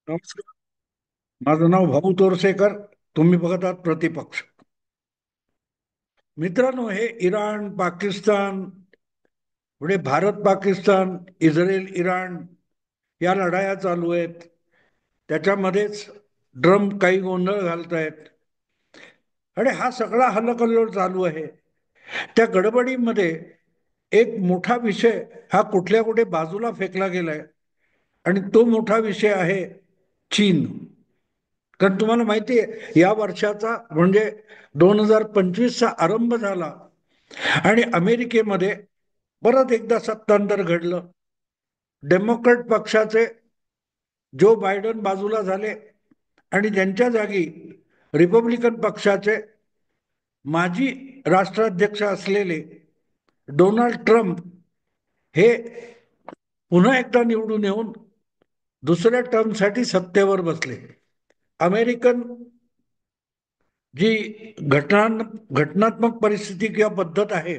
नमस्कार. माझं नाव भाऊ तोरसेकर. तुम्ही बघत आहात प्रतिपक्ष. मित्रांनो, हे इराण पाकिस्तान, पुढे भारत पाकिस्तान, इस्रायल इराण या लढाया चालू आहेत. त्याच्यामध्येच ट्रम्प काही गोंधळ घालतायत आणि हा सगळा हल्लकल्लोळ चालू आहे. त्या गडबडीमध्ये एक मोठा विषय हा कुठल्या कुठे बाजूला फेकला गेलाय आणि तो मोठा विषय आहे चीन. कारण तुम्हाला माहिती आहे, या वर्षाचा म्हणजे 2025चा आरंभ झाला आणि अमेरिकेमध्ये परत एकदा सत्तांतर घडलं. डेमोक्रॅट पक्षाचे जो बायडन बाजूला झाले आणि त्यांच्या जागी रिपब्लिकन पक्षाचे माजी राष्ट्राध्यक्ष असलेले डोनाल्ड ट्रम्प हे पुन्हा एकदा निवडून येऊन दुसऱ्या टर्मसाठी सत्तेवर बसले. अमेरिकन जी घटनात्मक परिस्थिती किंवा पद्धत आहे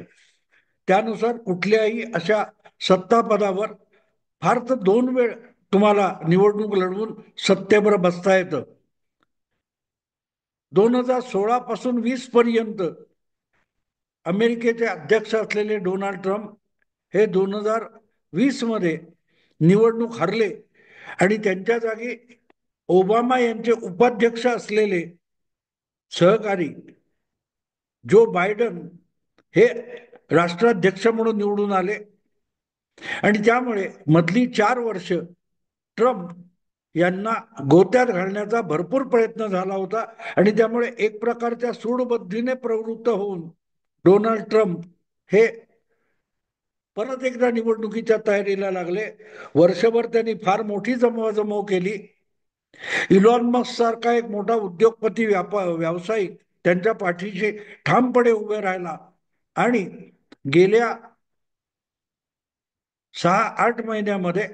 त्यानुसार कुठल्याही अशा सत्ता पदावर फार तर 2 वेळ तुम्हाला निवडणूक लढवून सत्तेवर बसता येतं. 2016 पासून 20 पर्यंत अमेरिकेचे अध्यक्ष असलेले डोनाल्ड ट्रम्प हे 2020 मध्ये निवडणूक हरले आणि त्यांच्या जागी ओबामा यांचे उपाध्यक्ष असलेले सहकारी जो बायडन हे राष्ट्राध्यक्ष म्हणून निवडून आले आणि त्यामुळे मधली 4 वर्ष ट्रम्प यांना गोत्यात घालण्याचा भरपूर प्रयत्न झाला होता आणि त्यामुळे एक प्रकारच्या सूडबुद्धीने प्रवृत्त होऊन डोनाल्ड ट्रम्प हे परत एकदा निवडणुकीच्या तयारीला लागले. वर्षभर त्यांनी फार मोठी जमवाजमव केली. इलॉन मस्क सारखा एक मोठा उद्योगपती व्यावसायिक त्यांच्या पाठीशी ठामपणे उभे राहिला आणि गेल्या 6-8 महिन्यामध्ये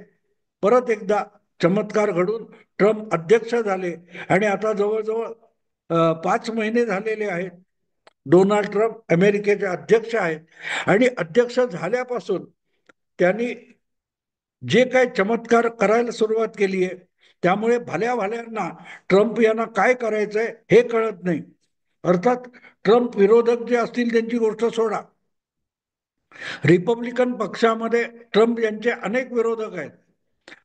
परत एकदा चमत्कार घडून ट्रम्प अध्यक्ष झाले आणि आता जवळजवळ 5 महिने झालेले आहेत. डोनाल्ड ट्रम्प अमेरिकेचे अध्यक्ष आहेत आणि अध्यक्ष झाल्यापासून त्यांनी जे काही चमत्कार करायला सुरुवात केली आहे त्यामुळे भल्या भल्यांना ट्रम्प यांना काय करायचंय हे कळत नाही. अर्थात ट्रम्प विरोधक जे असतील त्यांची गोष्ट सोडा. रिपब्लिकन पक्षामध्ये ट्रम्प यांचे अनेक विरोधक आहेत.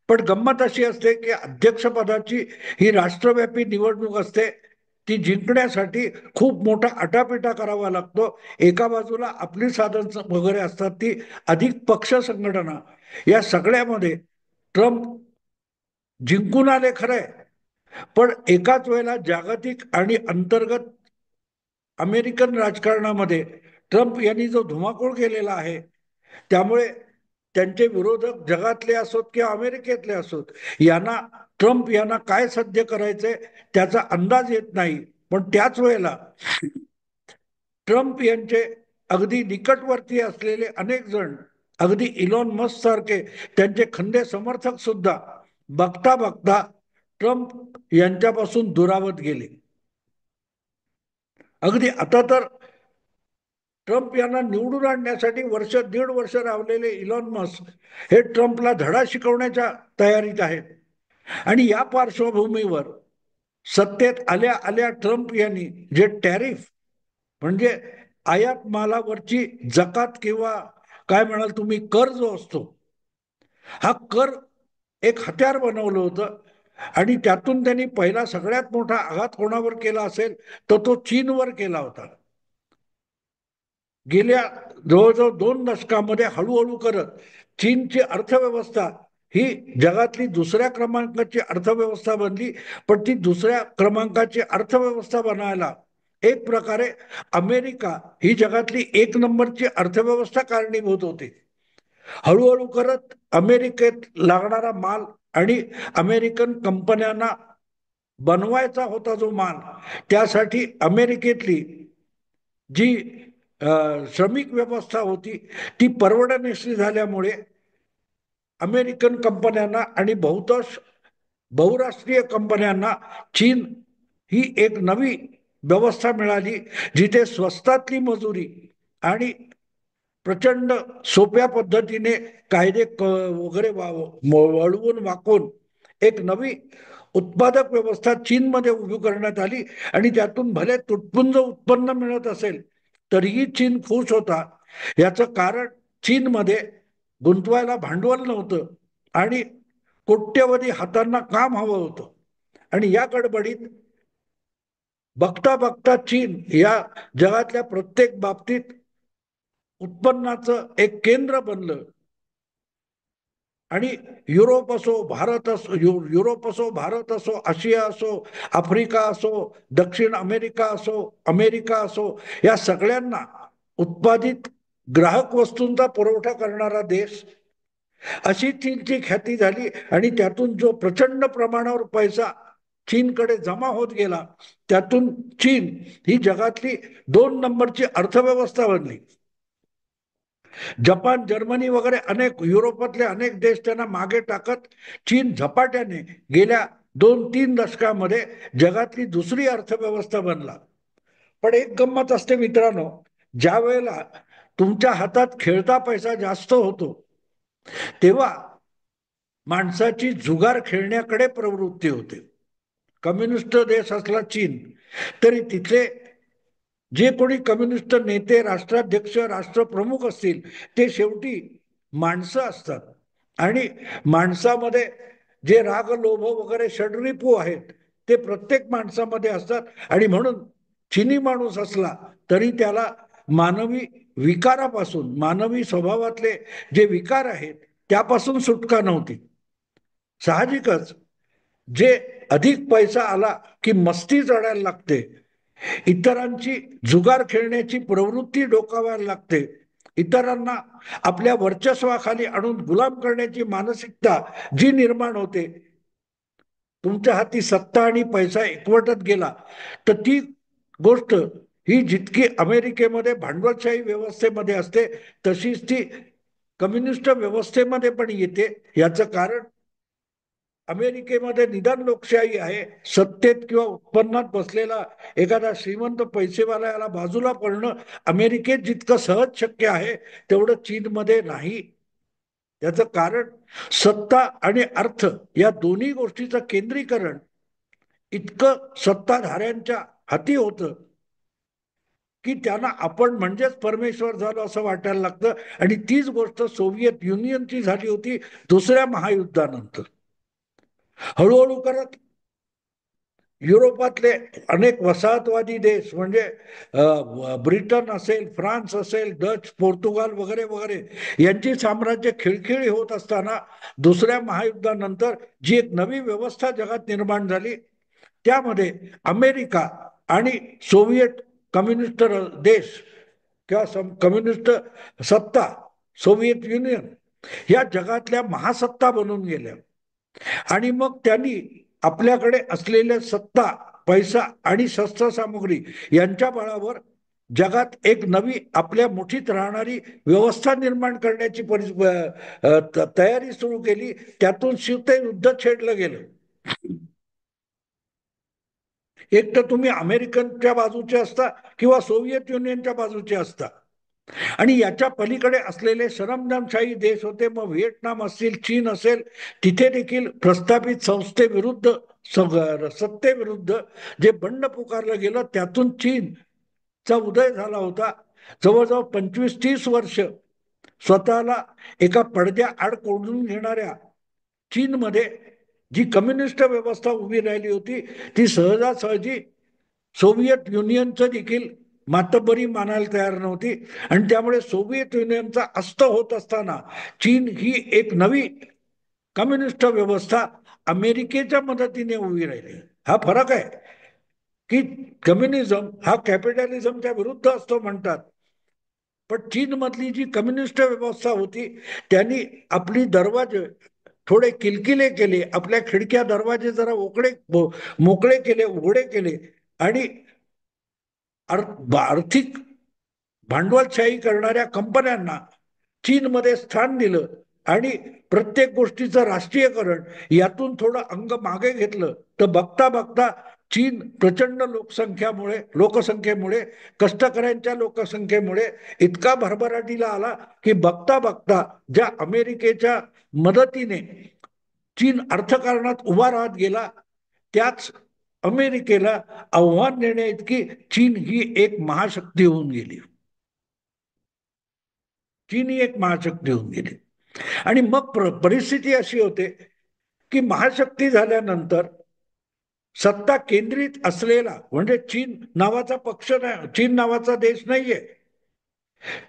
पण गंमत अशी असते की अध्यक्षपदाची ही राष्ट्रव्यापी निवडणूक असते. ती जिंकण्यासाठी खूप मोठा आटापिटा करावा लागतो. एका बाजूला आपली साधन वगैरे असतात ती अधिक पक्ष संघटना, या सगळ्यामध्ये ट्रम्प जिंकून आले खरंय, पण एकाच वेळेला जागतिक आणि अंतर्गत अमेरिकन राजकारणामध्ये ट्रम्प यांनी जो धुमाकूळ केलेला आहे त्यामुळे त्यांचे विरोधक जगातले असोत किंवा अमेरिकेतले असोत यांना ट्रम्प यांना काय सध्य करायचंय त्याचा अंदाज येत नाही. पण त्याच वेळेला ट्रम्प यांचे अगदी निकटवर्ती असलेले अनेक जण, अगदी इलॉन मस्क सारखे त्यांचे खंदे समर्थक सुद्धा बघता बघता ट्रम्प यांच्यापासून दुरावत गेले. अगदी आता तर ट्रम्प यांना निवडून आणण्यासाठी वर्ष दीड वर्ष रावलेले इलॉन मस्क हे ट्रम्पला धडा शिकवण्याच्या तयारीत आहेत. आणि या पार्श्वभूमीवर सत्तेत आल्या आल्या ट्रम्प यांनी जे टॅरिफ म्हणजे आयात मालावरची जकात किंवा काय म्हणाल तुम्ही कर जो असतो, हा कर एक हत्यार बनवलं होतं आणि त्यातून त्यांनी पहिला सगळ्यात मोठा आघात कोणावर केला असेल तर तो चीनवर केला होता. गेल्या जवळजवळ 2 दशकामध्ये हळूहळू करत चीनची अर्थव्यवस्था ही जगातली दुसऱ्या क्रमांकाची अर्थव्यवस्था बनली. पण ती दुसऱ्या क्रमांकाची अर्थव्यवस्था बनायला एक प्रकारे अमेरिका ही जगातली 1 नंबरची अर्थव्यवस्था कारणीभूत होती. हळूहळू करत अमेरिकेत लागणारा माल आणि अमेरिकन कंपन्यांना बनवायचा होता जो माल, त्यासाठी अमेरिकेतली जी श्रमिक व्यवस्था होती ती परवडण्याशी झाल्यामुळे अमेरिकन कंपन्यांना आणि बहुतांश बहुराष्ट्रीय कंपन्यांना चीन ही एक नवी व्यवस्था मिळाली, जिथे स्वस्तातली मजुरी आणि प्रचंड सोप्या पद्धतीने कायदे वगैरे वळवून वाकून एक नवी उत्पादक व्यवस्था चीनमध्ये उभी करण्यात आली आणि त्यातून भले तुटपुंज उत्पन्न मिळत असेल तरीही चीन खुश होता. याचं कारण चीनमध्ये गुंतवायला भांडवल नव्हतं आणि कोट्यवधी हातांना काम हवं होतं. आणि या गडबडीत बघता बघता चीन या जगातल्या प्रत्येक बाबतीत उत्पन्नाचं एक केंद्र बनलं. आणि युरोप असो भारत असो युरोप असो भारत असो आशिया असो आफ्रिका असो दक्षिण अमेरिका असो या सगळ्यांना उत्पादित ग्राहक वस्तूंचा पुरवठा करणारा देश अशी चीनची ख्याती झाली. आणि त्यातून जो प्रचंड प्रमाणावर पैसा चीनकडे जमा होत गेला त्यातून चीन ही जगातली 2 नंबरची अर्थव्यवस्था बनली. जपान जर्मनी वगैरे अनेक युरोपातले अनेक देश त्यांना मागे टाकत चीन झपाट्याने गेल्या 2-3 दशकामध्ये जगातली दुसरी अर्थव्यवस्था बनला. पण एक गंमत असते मित्रांनो, ज्या वेळेला तुमच्या हातात खेळता पैसा जास्त होतो तेव्हा माणसाची जुगार खेळण्याकडे प्रवृत्ती होते. कम्युनिस्ट देश असला चीन तरी तिथले जे कोणी कम्युनिस्ट नेते राष्ट्राध्यक्ष राष्ट्रप्रमुख असतील ते शेवटी माणसं असतात. आणि माणसामध्ये जे राग लोभ वगैरे षड्रिपू आहेत ते प्रत्येक माणसामध्ये असतात. आणि म्हणून चिनी माणूस असला तरी त्याला मानवी विकारापासून मानवी स्वभावातले जे विकार आहेत त्यापासून सुटका नव्हती. साहजिकच जे अधिक पैसा आला की मस्ती चढायला लागते, इतरांची जुगार खेळण्याची प्रवृत्ती डोकावायला लागते, इतरांना आपल्या वर्चस्वाखाली आणून गुलाम करण्याची मानसिकता जी निर्माण होते. तुमच्या हाती सत्ता आणि पैसा एकवटत गेला तर ती गोष्ट ही जितकी अमेरिकेमध्ये भांडवलशाही व्यवस्थेमध्ये असते तशीच ती कम्युनिस्ट व्यवस्थेमध्ये पण येते. याचं कारण अमेरिकेमध्ये निदान लोकशाही आहे. सत्तेत किंवा उत्पन्नात बसलेला एखादा श्रीमंत पैसेवाला याला बाजूला पडणं अमेरिकेत जितकं सहज शक्य आहे तेवढं चीनमध्ये नाही. याचं कारण सत्ता आणि अर्थ या दोन्ही गोष्टीचं केंद्रीकरण इतकं सत्ताधाऱ्यांच्या हाती होतं की त्यांना आपण म्हणजेच परमेश्वर झालो असं वाटायला लागतं. आणि तीच गोष्ट सोव्हिएत युनियनची झाली होती दुसऱ्या महायुद्धानंतर. हळूहळू करत युरोपातले अनेक वसाहतवादी देश म्हणजे ब्रिटन असेल फ्रान्स असेल डच पोर्तुगाल वगैरे वगैरे यांची साम्राज्य खिळखिळी होत असताना दुसऱ्या महायुद्धानंतर जी एक नवी व्यवस्था जगात निर्माण झाली त्यामध्ये अमेरिका आणि सोव्हिएट कम्युनिस्ट देश किंवा कम्युनिस्ट सत्ता सोव्हिएत युनियन या जगातल्या महासत्ता बनून गेल्या. आणि मग त्यांनी आपल्याकडे असलेल्या सत्ता पैसा आणि शस्त्रसामुग्री यांच्या बळावर जगात एक नवी आपल्या मुठीत राहणारी व्यवस्था निर्माण करण्याची तयारी सुरू केली. त्यातून शीतयुद्ध छेडलं गेलं. एक तर तुम्ही अमेरिकनच्या बाजूचे असता किंवा सोव्हिएत युनियनच्या बाजूचे असता. आणि याच्या पलीकडे असलेले सरंजामशाही देश होते. मग व्हिएटनाम असतील चीन असेल तिथे देखील प्रस्थापित संस्थेविरुद्ध सत्तेविरुद्ध जे बंड पुकारलं गेलं त्यातून चीनचा उदय झाला होता. जवळजवळ 25-30 वर्ष स्वतःला एका पडद्या आड कोंडून घेणाऱ्या चीनमध्ये जी कम्युनिस्ट व्यवस्था उभी राहिली होती ती सहजासहजी सोव्हिएत युनियनचं देखील मातब्बरी मानायला तयार नव्हती. आणि त्यामुळे सोव्हिएत युनियनचा अस्त होत असताना चीन ही एक नवी कम्युनिस्ट व्यवस्था अमेरिकेच्या मदतीने उभी राहिली. हा फरक आहे की कम्युनिझम हा कॅपिटलिझमच्या विरुद्ध असतो म्हणतात, पण चीन मधली जी कम्युनिस्ट व्यवस्था होती त्यांनी आपली दरवाजे थोडे किलकिले केले, आपल्या खिडक्या दरवाजे जरा मोकळे केले उघडे केले आणि आर्थिक भांडवलशाही करणाऱ्या कंपन्यांना चीनमध्ये स्थान दिलं आणि प्रत्येक गोष्टीचं राष्ट्रीयकरण यातून थोडं अंग मागे घेतलं तर बघता बघता चीन प्रचंड लोकसंख्येमुळे कष्टकऱ्यांच्या लोकसंख्येमुळे इतका भरभराटीला आला की बघता बघता ज्या अमेरिकेच्या मदतीने चीन अर्थकारणात उभा राहत गेला त्याच अमेरिकेला आव्हान देण्याइतकी चीन ही एक महाशक्ती होऊन गेली. चीन ही एक महाशक्ती होऊन गेली. आणि मग परिस्थिती अशी होते की महाशक्ती झाल्यानंतर सत्ता केंद्रित असलेला म्हणजे चीन नावाचा पक्ष नाही, चीन नावाचा देश नाहीये.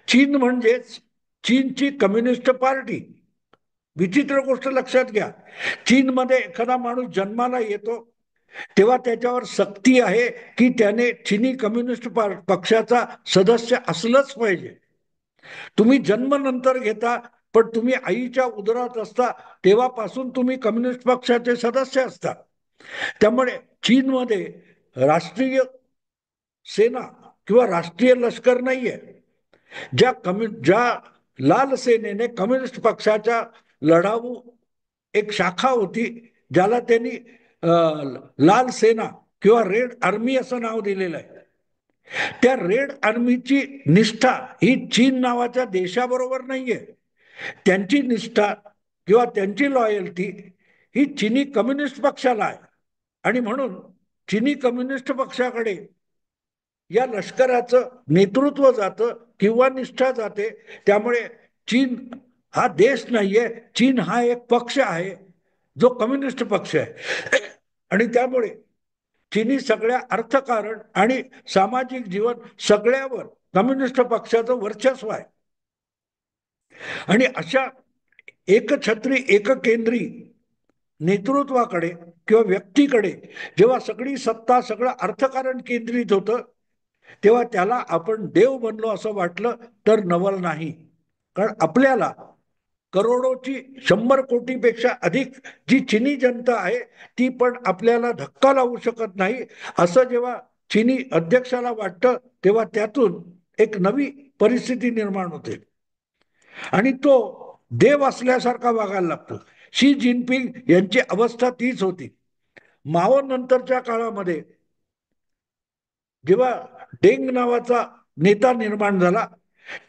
चीन म्हणजेच चीनची कम्युनिस्ट पार्टी. विचित्र गोष्ट लक्षात घ्या, चीनमध्ये एखादा माणूस जन्माला येतो तेव्हा त्याच्यावर सक्ती आहे की त्याने चीनी कम्युनिस्ट पक्षाचा सदस्य असलंच पाहिजे. तुम्ही जन्म नंतर घेता, पण तुम्ही आईच्या उदरात असता तेव्हापासून तुम्ही कम्युनिस्ट पक्षाचे सदस्य असता. त्यामुळे चीनमध्ये राष्ट्रीय सेना किंवा राष्ट्रीय लष्कर नाहीये. ज्या लाल सेनेने कम्युनिस्ट पक्षाच्या लढाऊ एक शाखा होती, ज्याला त्यांनी लाल सेना किंवा रेड आर्मी असं नाव दिलेलं आहे. त्या रेड आर्मीची निष्ठा ही चीन नावाच्या देशाबरोबर नाहीये. त्यांची निष्ठा किंवा त्यांची लॉयल्टी ही चिनी कम्युनिस्ट पक्षाला आहे. आणि म्हणून चिनी कम्युनिस्ट पक्षाकडे या लष्कराचं नेतृत्व जातं किंवा निष्ठा जाते. त्यामुळे चीन हा देश नाहीये, चीन हा एक पक्ष आहे जो कम्युनिस्ट पक्ष आहे. आणि त्यामुळे चीनी सगळ्या अर्थकारण आणि सामाजिक जीवन सगळ्यावर कम्युनिस्ट पक्षाचं वर्चस्व आहे. आणि अशा एकछत्री एककेंद्री नेतृत्वाकडे किंवा व्यक्तीकडे जेव्हा सगळी सत्ता सगळं अर्थकारण केंद्रित होतं, तेव्हा त्याला आपण देव बनलो असं वाटलं तर नवल नाही. कारण आपल्याला करोडोची 100 कोटीपेक्षा अधिक जी चिनी जनता आहे ती पण आपल्याला धक्का लावू शकत नाही असं जेव्हा चिनी अध्यक्षाला वाटतं, तेव्हा त्यातून एक नवी परिस्थिती निर्माण होते आणि तो देव असल्यासारखा वागायला लागतो. शी जिनपिंग यांची अवस्था तीच होती. माओ नंतरच्या काळामध्ये जेव्हा डेंग नावाचा नेता निर्माण झाला,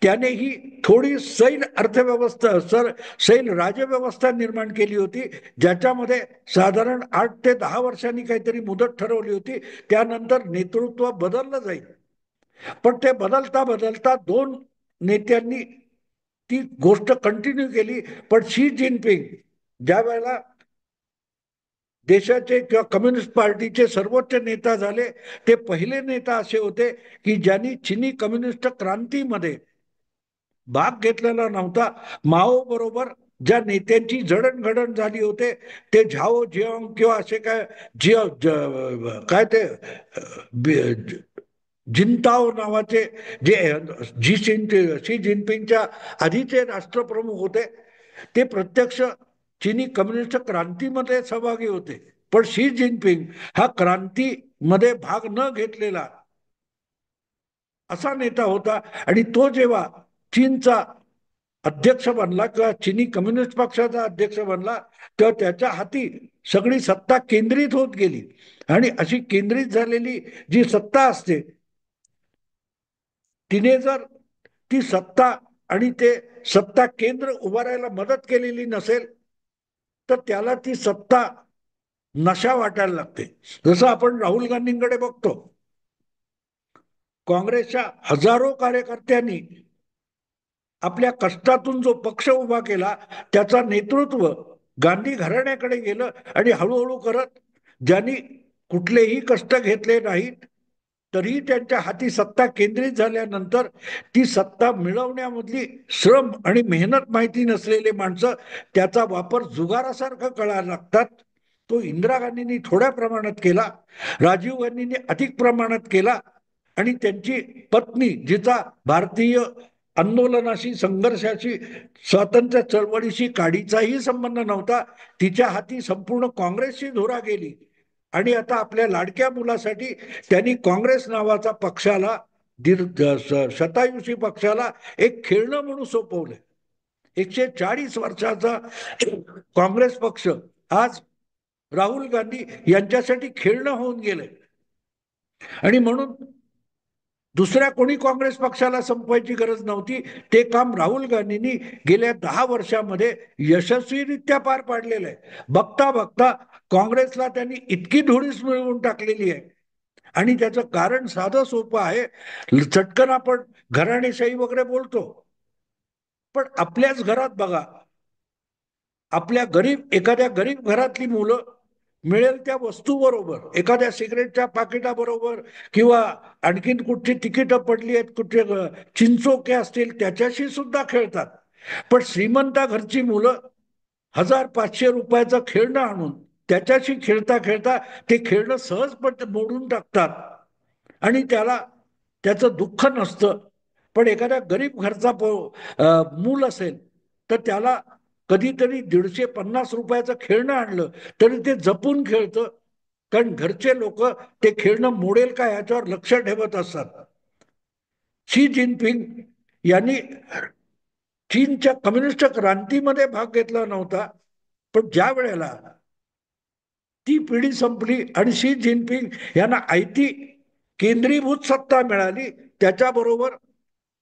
त्याने ही थोडी सैल अर्थव्यवस्था सैल राजव्यवस्था निर्माण केली होती, ज्याच्यामध्ये साधारण 8 ते 10 वर्षांनी काहीतरी मुदत ठरवली होती. त्यानंतर नेतृत्व बदललं जाईल. पण ते बदलता बदलता 2 नेत्यांनी ती गोष्ट कंटिन्यू केली. पण शी जिनपिंग ज्या वेळेला देशाचे किंवा कम्युनिस्ट पार्टीचे सर्वोच्च नेता झाले, ते पहिले नेता असे होते की ज्यांनी चिनी कम्युनिस्ट क्रांतीमध्ये भाग घेतलेला नव्हता. माओ बरोबर ज्या नेत्यांची जडणघडण झाली होते ते झाओ जियांग किंवा असे काय काय ते जिंताओ नावाचे जे शी जिनपिंगच्या आधीचे राष्ट्रप्रमुख होते, ते प्रत्यक्ष चिनी कम्युनिस्ट क्रांतीमध्ये सहभागी होते. पण शी जिनपिंग हा क्रांतीमध्ये भाग न घेतलेला असा नेता होता. आणि तो जेव्हा चीनचा अध्यक्ष बनला किंवा चिनी कम्युनिस्ट पक्षाचा अध्यक्ष बनला, तेव्हा त्याच्या हाती सगळी सत्ता केंद्रित होत गेली. आणि अशी केंद्रित झालेली जी सत्ता असते, तिने जर ती सत्ता आणि ते सत्ता केंद्र उभारायला मदत केलेली नसेल तर त्याला ती सत्ता नशा वाटायला लागते. जसं आपण राहुल गांधींकडे बघतो, काँग्रेसच्या हजारो कार्यकर्त्यांनी आपल्या कष्टातून जो पक्ष उभा केला त्याचा नेतृत्व गांधी घराण्याकडे गेलं. आणि हळूहळू करत ज्यांनी कुठलेही कष्ट घेतले नाहीत तरीही त्यांच्या हाती सत्ता केंद्रित झाल्यानंतर ती सत्ता मिळवण्यामधली श्रम आणि मेहनत माहिती नसलेले माणसं त्याचा वापर जुगारासारखं करायला लागतात. तो इंदिरा गांधींनी थोड्या प्रमाणात केला, राजीव गांधींनी अधिक प्रमाणात केला. आणि त्यांची पत्नी, जिचा भारतीय आंदोलनाशी संघर्षाशी स्वातंत्र्य चळवळीशी काडीचाही संबंध नव्हता, तिच्या हाती संपूर्ण काँग्रेसची धुरा गेली. आणि आता आपल्या लाडक्या मुलासाठी त्यांनी काँग्रेस नावाचा पक्षाला शतायुषी पक्षाला एक खेळणं म्हणून सोपवलंय. 140 वर्षाचा काँग्रेस पक्ष आज राहुल गांधी यांच्यासाठी खेळणं होऊन गेलंय. आणि म्हणून दुसऱ्या कोणी काँग्रेस पक्षाला संपवायची गरज नव्हती. ते काम राहुल गांधींनी गेल्या 10 वर्षामध्ये यशस्वीरित्या पार पाडलेलं आहे. बघता बघता काँग्रेसला त्यांनी इतकी धुळीस मिळवून टाकलेली आहे. आणि त्याचं कारण साधं सोपं आहे. चटकन आपण घराणेशाही वगैरे बोलतो, पण आपल्याच घरात बघा, एखाद्या गरीब घरातली मुलं मिळेल त्या वस्तू बरोबर, एखाद्या सिगरेटच्या पाकिटाबरोबर किंवा आणखीन कुठची तिकीटं पडली आहेत, कुठे चिंचोके असतील त्याच्याशी सुद्धा खेळतात. पण श्रीमंता घरची मुलं 1,000-500 रुपयाचं खेळणं आणून त्याच्याशी खेळता खेळता ते खेळणं सहजपणे मोडून टाकतात आणि त्याचं दुःख नसतं. पण एखाद्या गरीब घरचा मूल असेल तर त्याला कधीतरी 150-50 रुपयाचं खेळणं आणलं तरी ते जपून खेळतं, कारण घरचे लोक ते खेळणं मोडेल का याच्यावर लक्ष ठेवत असतात. शी जिनपिंग यांनी चीनच्या कम्युनिस्ट क्रांतीमध्ये भाग घेतला नव्हता, पण ज्या वेळेला ती पिढी संपली आणि शी जिनपिंग यांना आयती केंद्रीभूत सत्ता मिळाली, त्याच्याबरोबर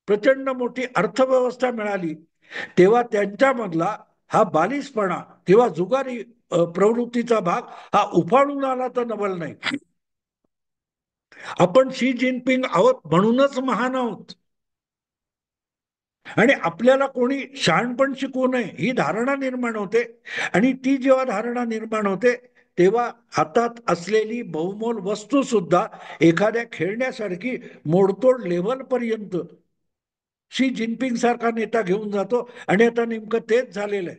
प्रचंड मोठी अर्थव्यवस्था मिळाली, तेव्हा त्यांच्यामधला हा बालिशपणा किंवा जुगारी प्रवृत्तीचा भाग हा उफाळून आला तर नवल नाही. आपण शी जिनपिंग आहोत म्हणूनच महान आहोत आणि आपल्याला कोणी शहाणपण शिकवू नये ही धारणा निर्माण होते. आणि ती जेव्हा धारणा निर्माण होते तेव्हा हातात असलेली बहुमोल वस्तू सुद्धा एखाद्या खेळण्यासारखी मोडतोड लेव्हल पर्यंत शी जिनपिंग सारखा नेता घेऊन जातो. आणि आता नेमकं तेच झालेलं आहे.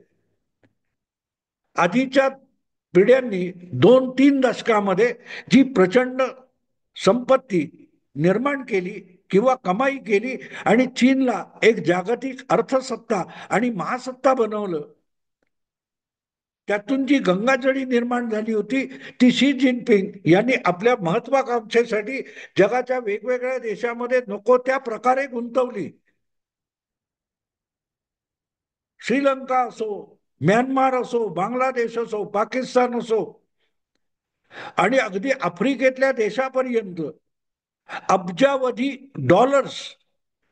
आधीच्या पिढ्यांनी 2-3 दशकामध्ये जी प्रचंड संपत्ती निर्माण केली किंवा कमाई केली आणि चीनला एक जागतिक अर्थसत्ता आणि महासत्ता बनवलं, त्यातून जी गंगाजळी निर्माण झाली होती ती शी जिनपिंग यांनी आपल्या महत्वाकांक्षेसाठी जगाच्या वेगवेगळ्या देशामध्ये नको त्या प्रकारे गुंतवली. श्रीलंका असो, म्यानमार असो, बांगलादेश असो, पाकिस्तान असो आणि अगदी आफ्रिकेतल्या देशापर्यंत अब्जावधी डॉलर्स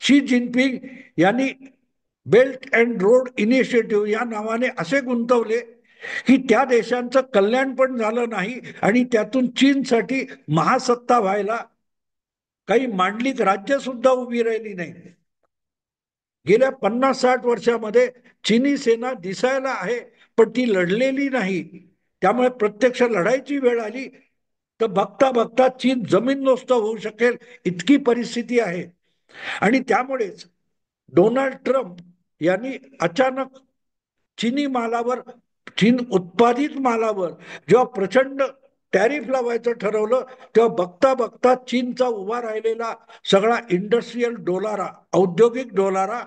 शी जिनपिंग यांनी बेल्ट अँड रोड इनिशिएटिव्ह या नावाने असे गुंतवले की त्या देशांचं कल्याण पण झालं नाही आणि त्यातून चीनसाठी महासत्ता व्हायला काही मांडलिक राज्य सुद्धा उभी राहिली नाही. गेल्या 50-60 वर्षामध्ये चीनी सेना दिसायला आहे पण ती लढलेली नाही. त्यामुळे प्रत्यक्ष लढायची वेळ आली तर बघता बघता चीन जमीनदोस्त होऊ शकेल इतकी परिस्थिती आहे. आणि त्यामुळेच डोनाल्ड ट्रम्प यांनी अचानक चीनी मालावर, चीन उत्पादित मालावर जेव्हा प्रचंड टॅरिफ लावायचं ठरवलं तेव्हा बघता बघता चीनचा उभा राहिलेला सगळा इंडस्ट्रीयल डोलारा, औद्योगिक डोलारा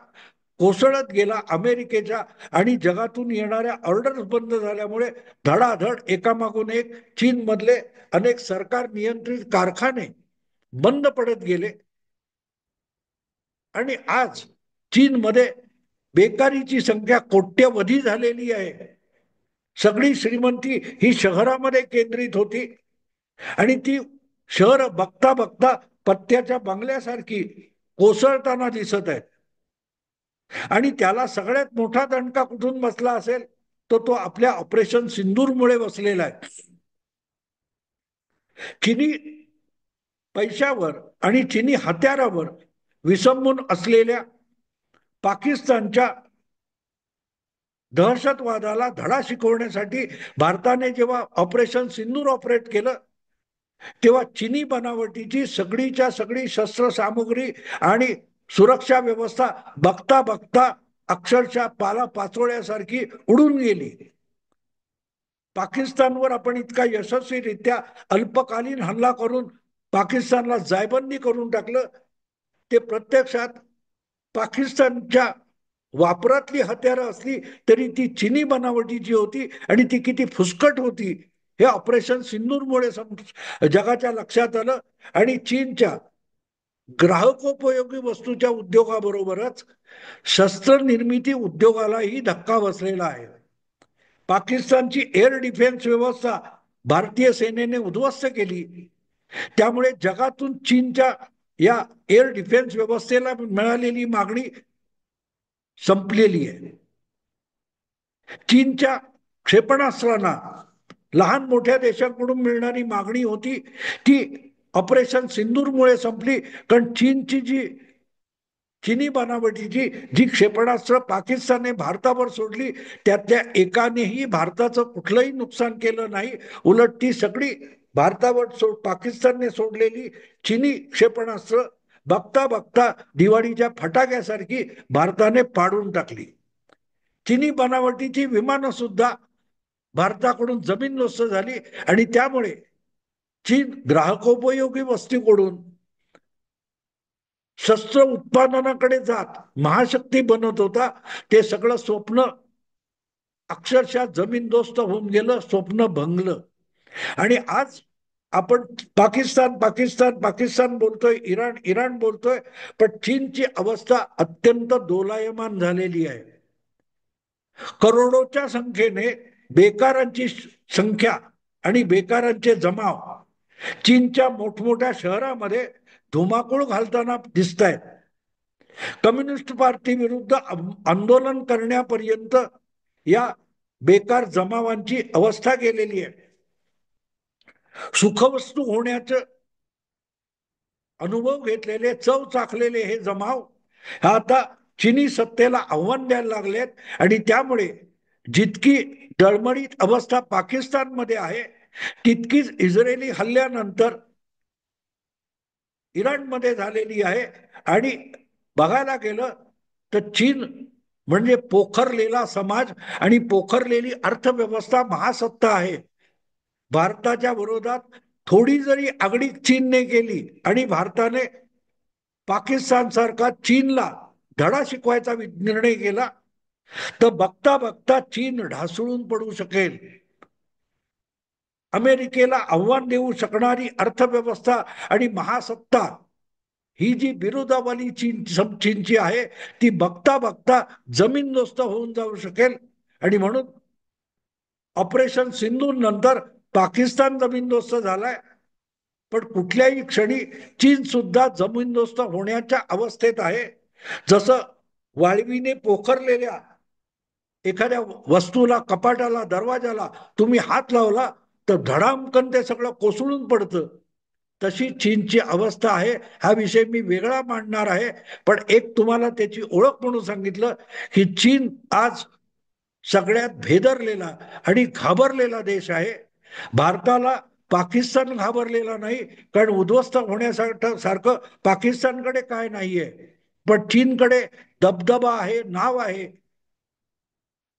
कोसळत गेला अमेरिकेच्या. आणि जगातून येणाऱ्या ऑर्डर्स बंद झाल्यामुळे धडाधड एकामागून एक चीनमधले अनेक सरकार नियंत्रित कारखाने बंद पडत गेले. आणि आज चीनमध्ये बेकारीची संख्या कोट्यवधी झालेली आहे. सगळी श्रीमंती ही शहरामध्ये केंद्रित होती आणि ती शहर बघता बघता पत्त्याच्या बंगल्यासारखी कोसळताना दिसत आहे. आणि त्याला सगळ्यात मोठा दणका कुठून बसला असेल तर तो आपल्या ऑपरेशन सिंदूरमुळे बसलेला आहे. चीनी पैशावर आणि चीनी हत्यारावर विसंबून असलेल्या पाकिस्तानच्या दहशतवादाला धडा शिकवण्यासाठी भारताने जेव्हा ऑपरेशन सिंदूर ऑपरेट केलं तेव्हा चीनी बनावटीची सगळीच्या सगळी शस्त्रसामुग्री आणि सुरक्षा व्यवस्था बघता बघता अक्षरशः पाला पाचोळ्यासारखी उडून गेली. पाकिस्तानवर आपण इतका यशस्वीरित्या अल्पकालीन हल्ला करून पाकिस्तानला जायबंदी करून टाकलं. ते प्रत्यक्षात पाकिस्तानच्या वापरातली हत्यारं असली तरी ती चीनी बनावटीची होती आणि ती किती फुसकट होती हे ऑपरेशन सिंदूरमुळे जगाच्या लक्षात आलं. आणि चीनच्या ग्राहकोपयोगी वस्तूच्या उद्योगाबरोबरच शस्त्र निर्मिती उद्योगालाही धक्का बसलेला आहे. पाकिस्तानची एअर डिफेन्स व्यवस्था भारतीय सेनेने उद्ध्वस्त केली. त्यामुळे जगातून चीनच्या या एअर डिफेन्स व्यवस्थेला मिळालेली मागणी संपलेली आहे. चीनच्या क्षेपणास्त्रांना लहान मोठ्या देशांकडून मिळणारी मागणी होती ती ऑपरेशन सिंदूरमुळे संपली. कारण चीनी बनावटीची जी क्षेपणास्त्र पाकिस्तानने भारतावर सोडली त्यातल्या एकानेही भारताचं कुठलंही नुकसान केलं नाही. उलट ती सगळी भारतावर पाकिस्तानने सोडलेली चीनी क्षेपणास्त्र बघता बघता दिवाळीच्या फटाक्यासारखी भारताने पाडून टाकली. चीनी बनावटीची विमानं सुद्धा भारताकडून जमीनदोस्त झाली आणि त्यामुळे चीन ग्राहकोपयोगी वस्तूकडून शस्त्र उत्पादनाकडे जात महाशक्ती बनत होता. ते सगळं स्वप्न अक्षरशः जमीनदोस्त होऊन गेलं, स्वप्न भंगलं. आणि आज आपण पाकिस्तान पाकिस्तान पाकिस्तान बोलतोय, इराण इराण बोलतोय, पण चीनची अवस्था अत्यंत दोलायमान झालेली आहे. करोडोच्या संख्येने बेकारांची संख्या आणि बेकारांचे जमाव चीनच्या मोठमोठ्या शहरामध्ये धुमाकूळ घालताना दिसत आहेत. कम्युनिस्ट पार्टी विरुद्ध आंदोलन करण्यापर्यंत या बेकार जमावांची अवस्था गेलेली आहे. सुखवस्तू होण्याचं अनुभव घेतलेले, चव चाखलेले हे जमाव आता चीनी सत्तेला आव्हान द्यायला लागलेत. आणि त्यामुळे जितकी डळमळीत अवस्था पाकिस्तानमध्ये आहे तितकीच इस्रायली हल्ल्यानंतर इराणमध्ये झालेली आहे. आणि बघायला गेलं तर चीन म्हणजे पोखरलेला समाज आणि पोखरलेली अर्थव्यवस्था महासत्ता आहे. भारताच्या विरोधात थोडी जरी आगळीक चीनने केली आणि भारताने पाकिस्तान सारखा चीनला धडा शिकवायचा निर्णय केला तर बघता बघता चीन ढासळून पडू शकेल. अमेरिकेला आव्हान देऊ शकणारी अर्थव्यवस्था आणि महासत्ता ही जी बिरुदावाली चीनची आहे ती बघता बघता जमीनदोस्त होऊन जाऊ शकेल. आणि म्हणून ऑपरेशन सिंधू नंतर पाकिस्तान जमीनदोस्त झालाय, पण कुठल्याही क्षणी चीन सुद्धा जमीनदोस्त होण्याच्या अवस्थेत आहे. जसं वाळवीने पोखरलेल्या एखाद्या वस्तूला, कपाटाला, दरवाजाला तुम्ही हात लावला तर धडामकन ते सगळं कोसळून पडतं, तशी चीनची अवस्था आहे. हा विषय मी वेगळा मांडणार आहे, पण एक तुम्हाला त्याची ओळख म्हणून सांगितलं की चीन आज सगळ्यात भेदरलेला आणि घाबरलेला देश आहे. भारताला पाकिस्तान घाबरलेला नाही, कारण उद्ध्वस्त होण्यासारखं पाकिस्तानकडे काय नाहीये, पण चीनकडे दबदबा आहे, नाव आहे.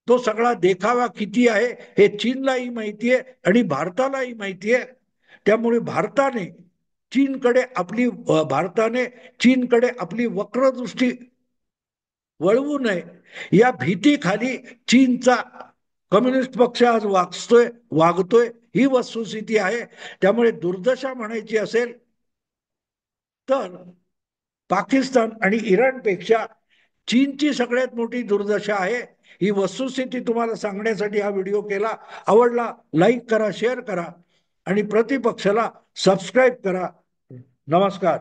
तो सगळा देखावा किती आहे हे चीनलाही माहितीये आणि भारतालाही माहितीये. त्यामुळे भारताने चीनकडे आपली वक्रदृष्टी वळवू नये या भीतीखाली चीनचा कम्युनिस्ट पक्ष आज वागतोय ही वस्तुस्थिती आहे. त्यामुळे दुर्दशा म्हणायची असेल तर पाकिस्तान आणि इराणपेक्षा चीनची सगळ्यात मोठी दुर्दशा आहे. ही वस्तुस्थिती तुम्हाला सांगण्यासाठी हा व्हिडिओ केला. आवडला लाईक करा, शेअर करा आणि प्रतिपक्षाला सबस्क्राईब करा. नमस्कार.